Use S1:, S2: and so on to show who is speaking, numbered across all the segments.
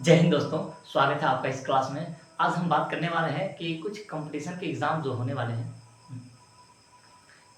S1: जय हिंद दोस्तों, स्वागत है आपका इस क्लास में। आज हम बात करने वाले हैं कि कुछ कंपटीशन के एग्ज़ाम जो होने वाले हैं।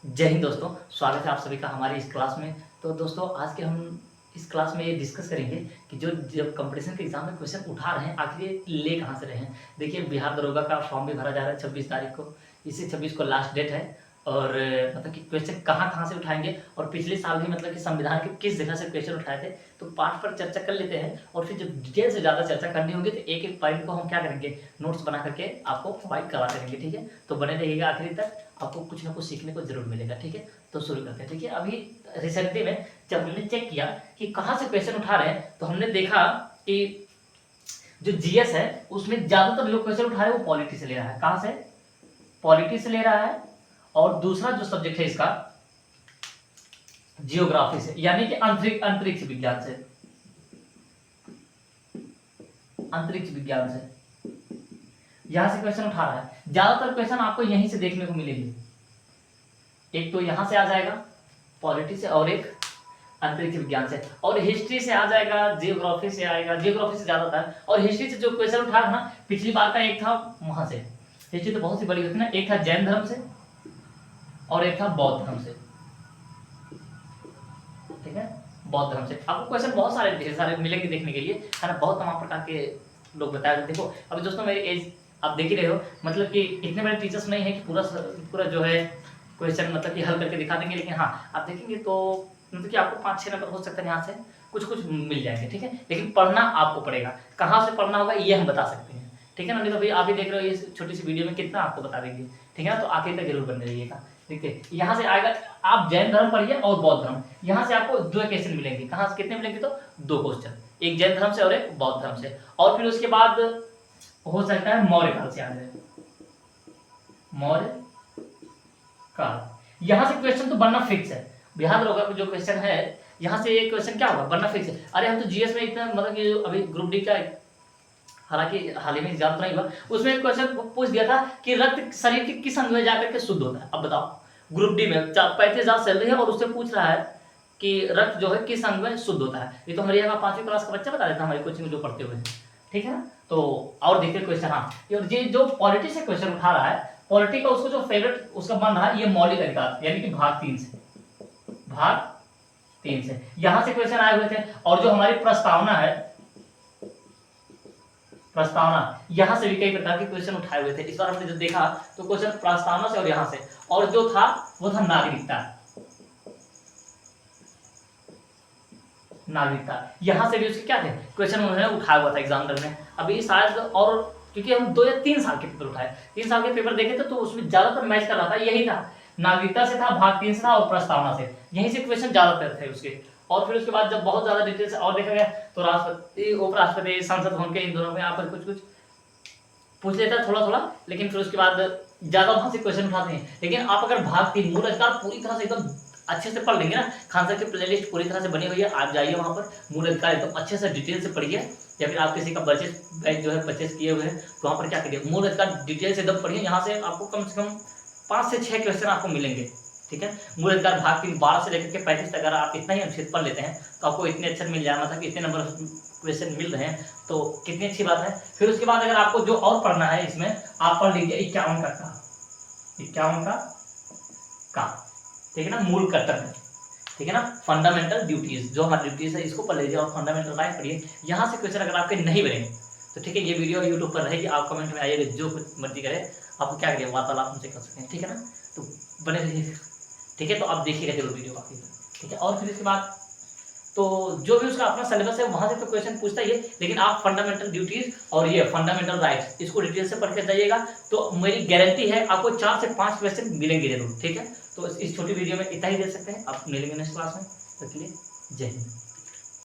S1: जय हिंद दोस्तों, स्वागत है आप सभी का हमारी इस क्लास में। तो दोस्तों आज के हम इस क्लास में ये डिस्कस करेंगे कि जो जब कंपटीशन के एग्ज़ाम में क्वेश्चन उठा रहे हैं, आखिर ये ले कहाँ से रहे हैं। देखिए, बिहार दरोगा का फॉर्म भी भरा जा रहा है 26 तारीख को। इसी 26 को लास्ट डेट है। और मतलब कि क्वेश्चन कहाँ से उठाएंगे, और पिछले साल भी मतलब कि संविधान के किस जगह से क्वेश्चन उठाए थे, तो पार्ट पर चर्चा कर लेते हैं। और फिर जब डिटेल से ज़्यादा चर्चा करनी होगी तो एक एक पॉइंट को हम क्या करेंगे, नोट्स बना करके आपको प्रोवाइड करवाते रहेंगे। ठीक है, तो बने रहिएगा आखिरी तक, आपको कुछ ना कुछ सीखने को जरूर मिलेगा। ठीक है, तो शुरू करते हैं। ठीक है, अभी रिसेंटली में जब हमने चेक किया कि कहाँ से क्वेश्चन उठा रहे हैं, तो हमने देखा कि जो जीएस है उसमें ज़्यादातर लोग क्वेश्चन उठा रहे हैं वो पॉलिटी से ले रहा है। कहाँ से? पॉलिटी से ले रहा है। और दूसरा जो सब्जेक्ट है इसका जियोग्राफी से, यानी कि अंतरिक्ष विज्ञान से। अंतरिक्ष विज्ञान से यहां से क्वेश्चन उठा रहा है। ज्यादातर क्वेश्चन आपको यहीं से देखने को मिलेंगे। एक तो यहां से आ जाएगा पॉलिटी से, और एक अंतरिक्ष विज्ञान से, और हिस्ट्री से आ जाएगा, जियोग्राफी से आएगा। जियोग्राफी से ज्यादा था। और हिस्ट्री से जो क्वेश्चन उठा रहा ना, पिछली बार का एक था वहां से। हिस्ट्री तो बहुत सी बड़ी होती है ना, एक था जैन धर्म से और एक था बौद्ध धर्म से। ठीक है, बौद्ध धर्म से आपको क्वेश्चन बहुत सारे ढेर सारे मिलेंगे देखने के लिए, है ना। बहुत तमाम प्रकार के लोग बताए। देखो अभी दोस्तों मेरी एज आप देख ही रहे हो, मतलब कि इतने बड़े टीचर्स नहीं है कि पूरा जो है क्वेश्चन मतलब कि हल करके दिखा देंगे। लेकिन हाँ, आप देखेंगे तो मतलब कि आपको 5-6 नंबर हो सकता है यहाँ से कुछ मिल जाएंगे। ठीक है, लेकिन पढ़ना आपको पड़ेगा। कहाँ से पढ़ना होगा ये हम बता सकते हैं। ठीक है ना, नहीं तो भाई आप ही देख रहे हो ये छोटी सी वीडियो में कितना आपको बता देंगे। ठीक है ना, तो आखिर तक जरूर बने रहिएगा। देखिए यहाँ से आएगा, आप जैन धर्म पढ़िए और बौद्ध धर्म, यहाँ से आपको 2 क्वेश्चन मिलेंगे। कहाँ से कितने मिलेंगे? तो 2 क्वेश्चन, एक जैन धर्म से और एक बौद्ध धर्म से। और फिर उसके बाद हो सकता है मौर्य काल से आ जाए। मौर्य काल, यहाँ से क्वेश्चन तो बनना फिक्स है। बिहार दरोगा जो क्वेश्चन है यहाँ से ये क्वेश्चन क्या होगा, बनना फिक्स है। अरे हम तो जीएस में इतना मतलब कि अभी ग्रुप डी का हालांकि हाल ही में एग्जाम तो नहीं हुआ, उसमें एक क्वेश्चन पूछ दिया था कि रक्त शरीर के किस अंग में जाकर के शुद्ध होता है। अब बताओ, ग्रुप डी में 35,000 सैलरी है और उससे पूछ रहा है कि रक्त जो है किस अंग में शुद्ध होता है। ये तो हमारे यहाँ 5वीं क्लास का बच्चा बता देता है, हमारी कोचिंग में जो पढ़ते हुए हैं। ठीक है ना, तो और देखिए क्वेश्चन। हाँ, ये जो पॉलिटी से क्वेश्चन उठा रहा है, पॉलिटी का उसको जो फेवरेट उसका बन रहा है ये मौलिक अधिकार, यानी कि भाग 3 से। भाग 3 से यहां से क्वेश्चन आए हुए थे। और जो हमारी प्रस्तावना है, प्रस्तावना, यहां से भी कई प्रकार के क्वेश्चन उठाए हुए थे। इस बार हमने जो देखा तो क्वेश्चन प्रस्तावना से और यहां से, और जो था वो था नागरिकता। नागरिकता यहां से भी उसके क्या थे क्वेश्चन उन्होंने उठाया हुआ था एग्जामिनर ने। अभी शायद, और क्योंकि हम 2 या 3 साल के पेपर उठाए, 3 साल के पेपर देखे थे तो उसमें ज्यादातर मैच कर रहा था, यही था, नागरिकता से था, भाग 3 से था और प्रस्तावना से। यहीं से क्वेश्चन ज्यादातर थे उसके। और फिर उसके बाद जब बहुत ज्यादा डिटेल से और देखा गया तो राष्ट्रपति, उपराष्ट्रपति, संसद भवन के इन दोनों में यहाँ पर कुछ पूछ लेता है थोड़ा, लेकिन फिर उसके बाद ज्यादा वहां से क्वेश्चन उठाते हैं। लेकिन आप अगर भाग 3 मूल अधिकार पूरी तरह से एकदम अच्छे से पढ़ लेंगे ना, खान सर की प्लेलिस्ट पूरी तरह से बनी हुई है, आप जाइए वहां पर, मूल अधिकार एकदम अच्छे से डिटेल से पढ़िए। या फिर आप किसी का बैच जो है परचेस किए हुए हैं तो वहां पर क्या करिए, मूल अधिकार डिटेल से एकदम पढ़िए। यहाँ से आपको कम से कम 5 से 6 क्वेश्चन आपको मिलेंगे। ठीक है, मूल अधिकार भाग 3 12 से लेकर के 35 तक अगर आप इतना ही अनुच्छेद पढ़ लेते हैं तो आपको इतने अक्षर मिल जाना था कि इतने नंबर क्वेश्चन मिल रहे हैं, तो कितनी अच्छी बात है। फिर उसके बाद अगर आपको जो और पढ़ना है इसमें, आप पढ़ लीजिए 51 का, 51 का। ठीक है ना, मूल कर्तव्य। ठीक है ना, फंडामेंटल ड्यूटीज, जो हमारी ड्यूटीज है इसको पढ़ लीजिए और फंडामेंटल राइट पढ़िए। यहाँ से क्वेश्चन अगर आपके नहीं बनेंगे तो ठीक है, ये वीडियो यूट्यूब पर रहेगी, आप कमेंट में आइएगा, जो कुछ मर्जी करे आपको क्या करिए, वार्तालाप हमसे कर सकते हैं। ठीक है ना, तो बने रहिए। ठीक है, तो आप देखिएगा जरूर वीडियो काफी। ठीक है, और फिर इसके बाद तो जो भी उसका अपना सिलेबस है वहां से तो क्वेश्चन पूछता ही है, लेकिन आप फंडामेंटल ड्यूटीज और ये फंडामेंटल राइट्स इसको डिटेल से पढ़ के जाइएगा, तो मेरी गारंटी है आपको 4 से 5 क्वेश्चन मिलेंगे जरूर। ठीक है, तो इस छोटी वीडियो में इतना ही दे सकते हैं। आप मिलेंगे नेक्स्ट क्लास में, तब के लिए जय हिंद।